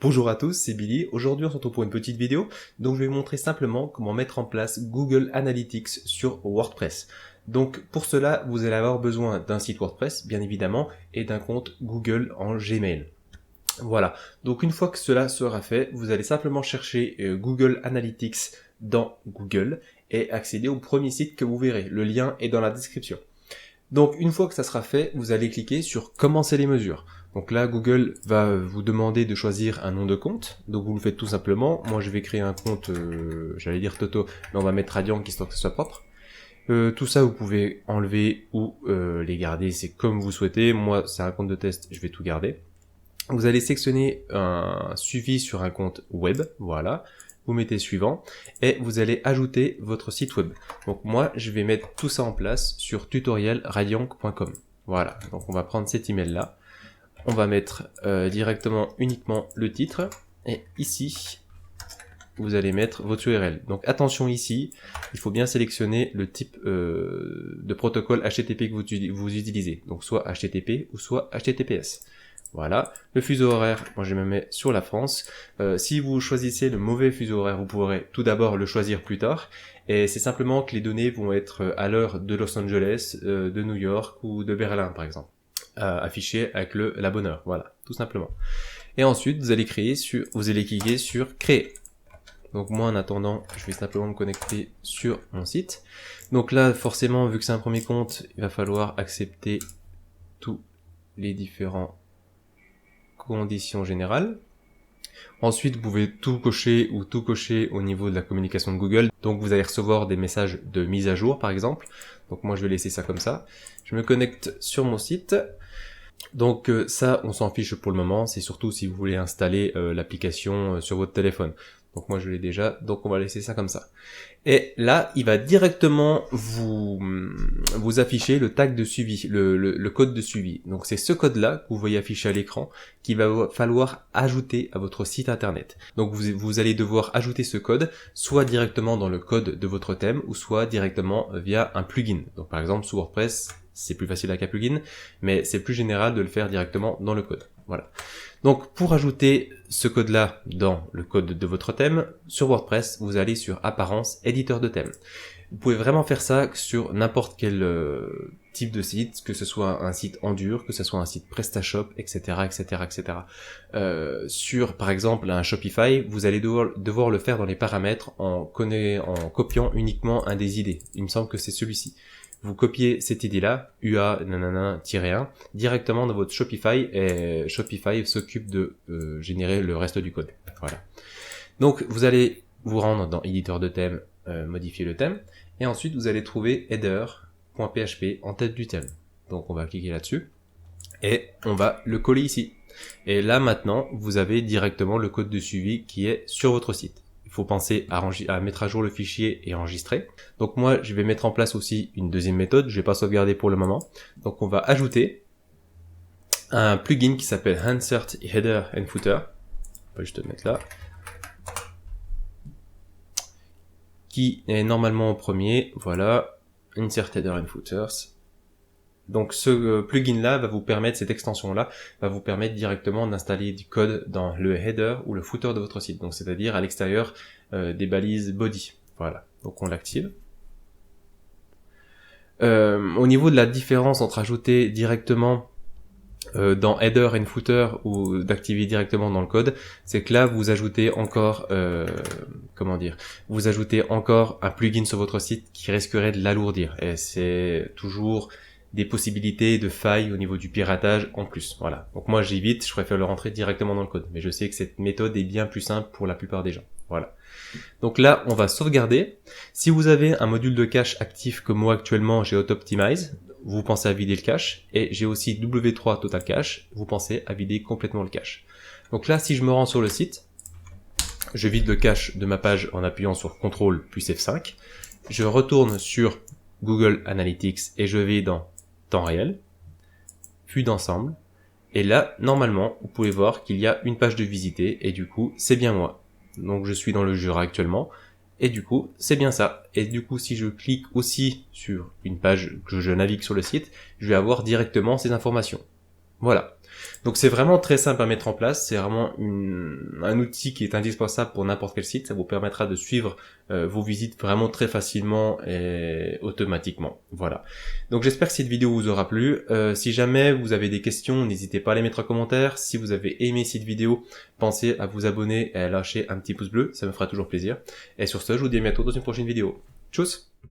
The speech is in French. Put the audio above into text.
Bonjour à tous, c'est Billy. Aujourd'hui, on se retrouve pour une petite vidéo. Donc, je vais vous montrer simplement comment mettre en place Google Analytics sur WordPress. Donc, pour cela, vous allez avoir besoin d'un site WordPress, bien évidemment, et d'un compte Google en Gmail. Voilà. Donc, une fois que cela sera fait, vous allez simplement chercher Google Analytics dans Google et accéder au premier site que vous verrez. Le lien est dans la description. Donc, une fois que ça sera fait, vous allez cliquer sur Commencer les mesures. Donc là, Google va vous demander de choisir un nom de compte. Donc vous le faites tout simplement. Moi, je vais créer un compte, j'allais dire Toto, mais on va mettre Radiant histoire que ce soit propre. Tout ça, vous pouvez enlever ou les garder, c'est comme vous souhaitez. Moi, c'est un compte de test, je vais tout garder. Vous allez sélectionner un suivi sur un compte web, voilà. Vous mettez suivant et vous allez ajouter votre site web. Donc moi, je vais mettre tout ça en place sur tutorielradiant.com. Voilà, donc on va prendre cet email là. On va mettre directement uniquement le titre et ici vous allez mettre votre URL. Donc attention ici, il faut bien sélectionner le type de protocole HTTP que vous utilisez. Donc soit HTTP ou soit HTTPS. Voilà, le fuseau horaire, moi je me mets sur la France. Si vous choisissez le mauvais fuseau horaire, vous pourrez tout d'abord le choisir plus tard. Et c'est simplement que les données vont être à l'heure de Los Angeles, de New York ou de Berlin par exemple. Affiché avec la bonne heure, voilà, tout simplement. Et ensuite, vous allez cliquer sur créer. Donc moi, en attendant, je vais simplement me connecter sur mon site. Donc là, forcément, vu que c'est un premier compte, il va falloir accepter tous les différentes conditions générales. Ensuite, vous pouvez tout cocher ou tout cocher au niveau de la communication de Google. Donc vous allez recevoir des messages de mise à jour, par exemple. Donc moi, je vais laisser ça comme ça. Je me connecte sur mon site. Donc ça, on s'en fiche pour le moment, c'est surtout si vous voulez installer l'application sur votre téléphone. Donc moi je l'ai déjà, donc on va laisser ça comme ça. Et là, il va directement vous afficher le tag de suivi, le code de suivi. Donc c'est ce code-là que vous voyez affiché à l'écran qu'il va falloir ajouter à votre site internet. Donc vous allez devoir ajouter ce code, soit directement dans le code de votre thème, ou soit directement via un plugin. Donc par exemple sous WordPress, c'est plus facile avec un plugin, mais c'est plus général de le faire directement dans le code. Voilà. Donc pour ajouter ce code-là dans le code de votre thème, sur WordPress, vous allez sur Apparence, éditeur de thème. Vous pouvez vraiment faire ça sur n'importe quel type de site, que ce soit un site en dur, que ce soit un site PrestaShop, etc., etc., etc. Sur, par exemple, un Shopify, vous allez devoir le faire dans les paramètres en copiant uniquement un des idées. Il me semble que c'est celui-ci. Vous copiez cette idée-là, UA-1, directement dans votre Shopify et Shopify s'occupe de générer le reste du code. Voilà. Donc, vous allez vous rendre dans éditeur de thème, modifier le thème, et ensuite vous allez trouver header.php en tête du thème. Donc, on va cliquer là-dessus et on va le coller ici. Et là, maintenant, vous avez directement le code de suivi qui est sur votre site. Il faut penser à mettre à jour le fichier et enregistrer. Donc moi, je vais mettre en place aussi une deuxième méthode. Je vais pas sauvegarder pour le moment. Donc on va ajouter un plugin qui s'appelle Insert Header and Footer. Je vais juste le mettre là. Qui est normalement au premier. Voilà. Insert Header and Footers. Donc ce plugin-là va vous permettre, cette extension-là, va vous permettre directement d'installer du code dans le header ou le footer de votre site. Donc c'est-à-dire à l'extérieur des balises body. Voilà. Donc on l'active. Au niveau de la différence entre ajouter directement dans header and footer ou d'activer directement dans le code, c'est que là vous ajoutez encore vous ajoutez encore un plugin sur votre site qui risquerait de l'alourdir. Et c'est toujours des possibilités de failles au niveau du piratage en plus. Voilà. Donc moi j'évite, je préfère le rentrer directement dans le code. Mais je sais que cette méthode est bien plus simple pour la plupart des gens. Voilà. Donc là, on va sauvegarder. Si vous avez un module de cache actif comme moi actuellement, j'ai AutoOptimize, vous pensez à vider le cache. Et j'ai aussi W3 Total Cache, vous pensez à vider complètement le cache. Donc là, si je me rends sur le site, je vide le cache de ma page en appuyant sur CTRL plus F5. Je retourne sur Google Analytics et je vais dans temps réel, vue d'ensemble, et là, normalement, vous pouvez voir qu'il y a une page de visiter, et du coup, c'est bien moi. Donc, je suis dans le Jura actuellement, et du coup, c'est bien ça. Et du coup, si je clique aussi sur une page que je navigue sur le site, je vais avoir directement ces informations. Voilà. Donc c'est vraiment très simple à mettre en place, c'est vraiment un outil qui est indispensable pour n'importe quel site, ça vous permettra de suivre vos visites vraiment très facilement et automatiquement. Voilà. Donc j'espère que cette vidéo vous aura plu. Si jamais vous avez des questions, n'hésitez pas à les mettre en commentaire. Si vous avez aimé cette vidéo, pensez à vous abonner et à lâcher un petit pouce bleu, ça me fera toujours plaisir. Et sur ce, je vous dis à bientôt dans une prochaine vidéo. Tchuss!